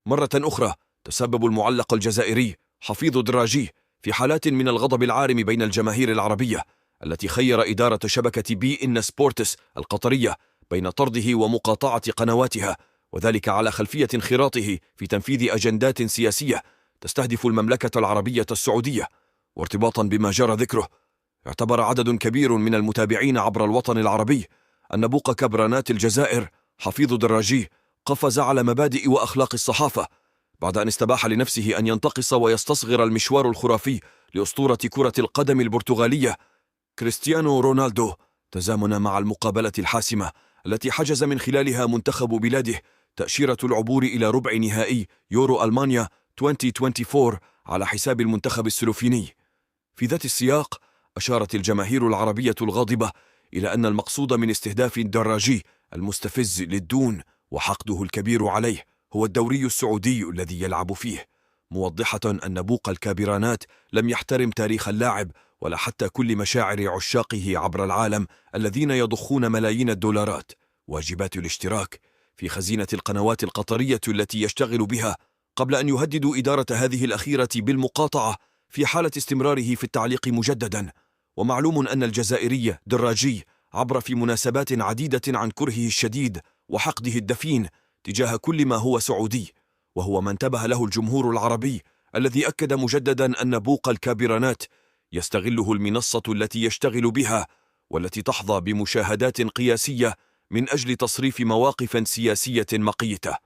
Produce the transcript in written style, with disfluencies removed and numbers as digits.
مرة أخرى تسبب المعلق الجزائري حفيظ دراجي في حالات من الغضب العارم بين الجماهير العربية، التي خير إدارة شبكة بي إن سبورتس القطرية بين طرده ومقاطعة قنواتها، وذلك على خلفية انخراطه في تنفيذ أجندات سياسية تستهدف المملكة العربية السعودية. وارتباطا بما جرى ذكره، اعتبر عدد كبير من المتابعين عبر الوطن العربي أن بوق كبرانات الجزائر حفيظ دراجي قفز على مبادئ وأخلاق الصحافة، بعد أن استباح لنفسه أن ينتقص ويستصغر المشوار الخرافي لأسطورة كرة القدم البرتغالية كريستيانو رونالدو، تزامنا مع المقابلة الحاسمة التي حجز من خلالها منتخب بلاده تأشيرة العبور إلى ربع نهائي يورو ألمانيا 2024 على حساب المنتخب السلوفيني. في ذات السياق، أشارت الجماهير العربية الغاضبة إلى أن المقصود من استهداف الدراجي المستفز للدون وحقده الكبير عليه هو الدوري السعودي الذي يلعب فيه، موضحة أن بوق الكابرانات لم يحترم تاريخ اللاعب ولا حتى كل مشاعر عشاقه عبر العالم الذين يضخون ملايين الدولارات واجبات الاشتراك في خزينة القنوات القطرية التي يشتغل بها، قبل أن يهددوا إدارة هذه الأخيرة بالمقاطعة في حالة استمراره في التعليق مجددا. ومعلوم أن الجزائري دراجي عبر في مناسبات عديدة عن كرهه الشديد وحقده الدفين تجاه كل ما هو سعودي، وهو ما انتبه له الجمهور العربي الذي أكد مجددا أن بوق الكابرانات يستغله المنصة التي يشتغل بها والتي تحظى بمشاهدات قياسية من أجل تصريف مواقف سياسية مقيتة.